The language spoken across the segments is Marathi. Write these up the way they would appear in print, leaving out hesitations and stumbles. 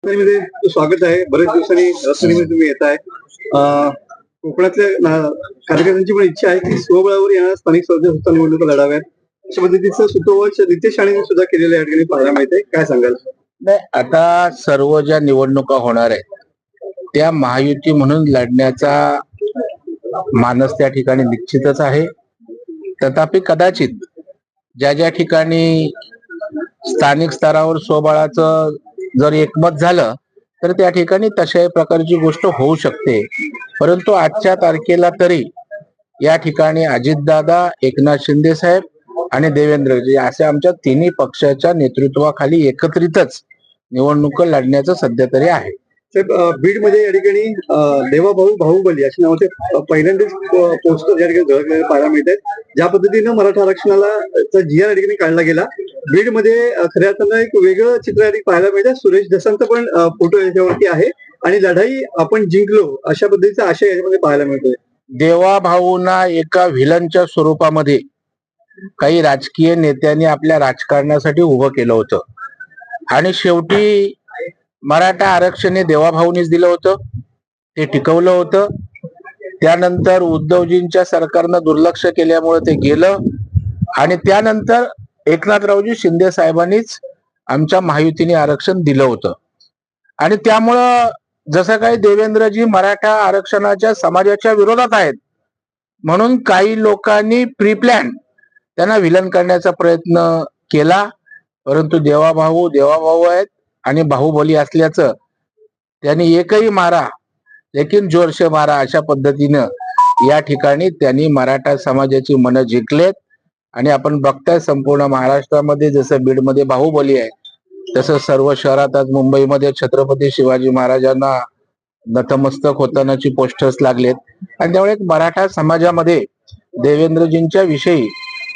रत्नागिरीमध्ये स्वागत आहे. बरेच दिवसांनी रत्नागिरीमध्ये तुम्ही येत आहे. कोकणातल्या कार्यकर्त्यांची पण इच्छा आहे की स्वबळावर येणाऱ्या स्थानिक स्वराज्य निवडणुका लढाव्यात. अशा पद्धतीचं सुतोवाच नितेश राणेंनी सुद्धा केलेलं या ठिकाणी पाहायला मिळते. काय सांगाल? नाही, आता सर्व ज्या निवडणुका होणार आहेत त्या महायुती म्हणून लढण्याचा मानस त्या ठिकाणी निश्चितच आहे. तथापि कदाचित ज्या ज्या ठिकाणी स्थानिक स्तरावर स्वबळाचं जर एकमत झालं तर त्या ठिकाणी तशा प्रकारची गोष्ट होऊ शकते. परंतु आजच्या तारखेला तरी या ठिकाणी अजितदादा, एकनाथ शिंदे साहेब आणि देवेंद्रजी अशा आमच्या तिन्ही पक्षाच्या नेतृत्वाखाली एकत्रितच निवडणूक लढण्याचं सध्या तरी आहे. बीड मध्ये या ठिकाणी देवाभाऊ बाहुबली अशा नावाचे पहिल्यांदाच पोस्टर या ठिकाणी झळकलेले पाहायला मिळत आहेत. ज्या पद्धतीनं मराठा आरक्षणाला GR या ठिकाणी काढला गेला, बीड मध्ये खऱ्या अर्थानं एक वेगळं चित्र या ठिकाणी पाहायला मिळतं. सुरेश दसांचा पण फोटो याच्यावरती आहे आणि लढाई आपण जिंकलो अशा पद्धतीचा आशय याच्यामध्ये पाहायला मिळतोय. देवाभाऊंना एका व्हिलनच्या स्वरूपामध्ये काही राजकीय नेत्यांनी आपल्या राजकारणासाठी उभं केलं होतं आणि शेवटी मराठा आरक्षण हे देवाभाऊनीच दिलं होतं, ते टिकवलं होतं. त्यानंतर उद्धवजींच्या सरकारनं दुर्लक्ष केल्यामुळे ते गेलं आणि त्यानंतर एकनाथरावजी शिंदे साहेबांनीच आमच्या महायुतीने आरक्षण दिलं होतं. आणि त्यामुळं जसं काही देवेंद्रजी मराठा आरक्षणाच्या समाजाच्या विरोधात आहेत म्हणून काही लोकांनी प्रीप्लॅन त्यांना विलन करण्याचा प्रयत्न केला. परंतु देवाभाऊ आहेत आणि बाहुबली असल्याचं त्यांनी एकही मारा लेकिन जोरशे मारा अशा पद्धतीनं या ठिकाणी त्यांनी मराठा समाजाची मनं जिंकलेत. आणि आपण बघताय संपूर्ण महाराष्ट्रामध्ये जसं बीडमध्ये बाहुबली आहे तसं सर्व शहरात आज मुंबईमध्ये छत्रपती शिवाजी महाराजांना नतमस्तक होतानाची पोस्टर्स लागलेत. आणि त्यामुळे एक मराठा समाजामध्ये देवेंद्रजींच्या विषयी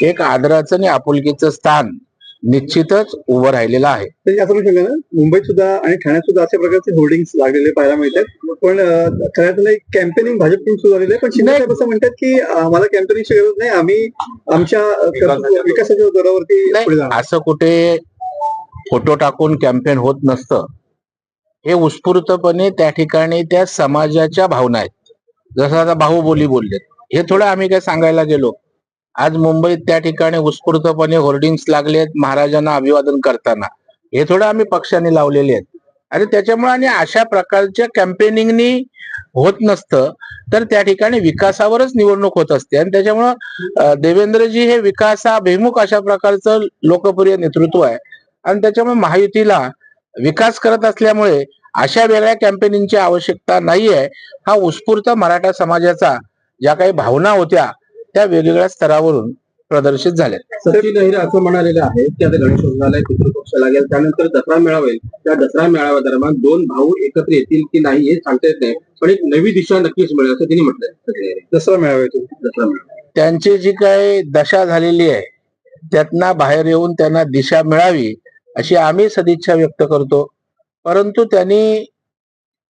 एक आदराचं आणि आपुलकीचं स्थान निश्चितच उभं राहिलेलं आहे. असं मी सांगा ना, मुंबईत सुद्धा आणि ठाण्यात सुद्धा अशा प्रकारचे होर्डिंग्स लागलेले पाहायला मिळतात. पण खऱ्या एक कॅम्पेनिंग भाजपकडून सुरू झालेलं आहे. पण शिंदे साहेब असं म्हणतात की आम्हाला कॅम्पेनिंगची गरज नाही, आम्ही आमच्या विकासाच्या दरावरती. असं कुठे फोटो टाकून कॅम्पेन होत नसतं. हे उत्स्फूर्तपणे त्या ठिकाणी त्या समाजाच्या भावना आहेत. जसं आता बाहुबली बोललेत, हे थोडं आम्ही काय सांगायला गेलो. आज मुंबईत त्या ठिकाणी उत्स्फूर्तपणे होर्डिंग्स लागलेत महाराजांना अभिवादन करताना, हे थोडं आम्ही पक्षाने लावलेले आहेत. आणि त्याच्यामुळे आणि अशा प्रकारच्या कॅम्पेनिंगनी होत नसतं तर त्या ठिकाणी विकासावरच निवडणूक होत असते. आणि त्याच्यामुळं देवेंद्रजी हे विकासाभिमुख अशा प्रकारचं लोकप्रिय नेतृत्व आहे. आणि त्याच्यामुळे महायुतीला विकास करत असल्यामुळे अशा वेगळ्या कॅम्पेनिंगची आवश्यकता नाहीये. हा उत्स्फूर्त मराठा समाजाचा ज्या काही भावना होत्या त्या वेगवेगळ्या स्तरावरून प्रदर्शित झाल्या. सचिन अहिरे असं म्हणालेलं आहे की आता गणेशोत्सवाला पितृपक्ष लागेल, त्यानंतर दसरा मेळावा येईल, त्या दसरा मेळाव्या दरम्यान दोन भाऊ एकत्र येतील की नाही हे सांगता येत नाही, पण एक नवी दिशा नक्कीच मिळेल असं त्यांनी म्हटलंय. दसरा मेळावा येतो, दसरा मेळावा त्यांची जी काही दशा झालेली आहे त्यातनं बाहेर येऊन त्यांना दिशा मिळावी अशी आम्ही सदिच्छा व्यक्त करतो. परंतु त्यांनी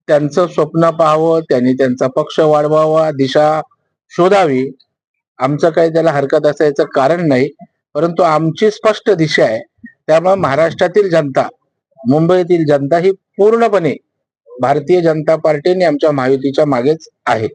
त्यांचं स्वप्न पाहावं, त्यांनी त्यांचा पक्ष वाढवावा, दिशा शोधावी. आमचं काही त्याला हरकत असायचं कारण नाही. परंतु आमची स्पष्ट दिशा आहे. त्यामुळे महाराष्ट्रातील जनता, मुंबईतील जनता ही पूर्णपणे भारतीय जनता पार्टीने आमच्या महायुतीच्या मागेच आहे.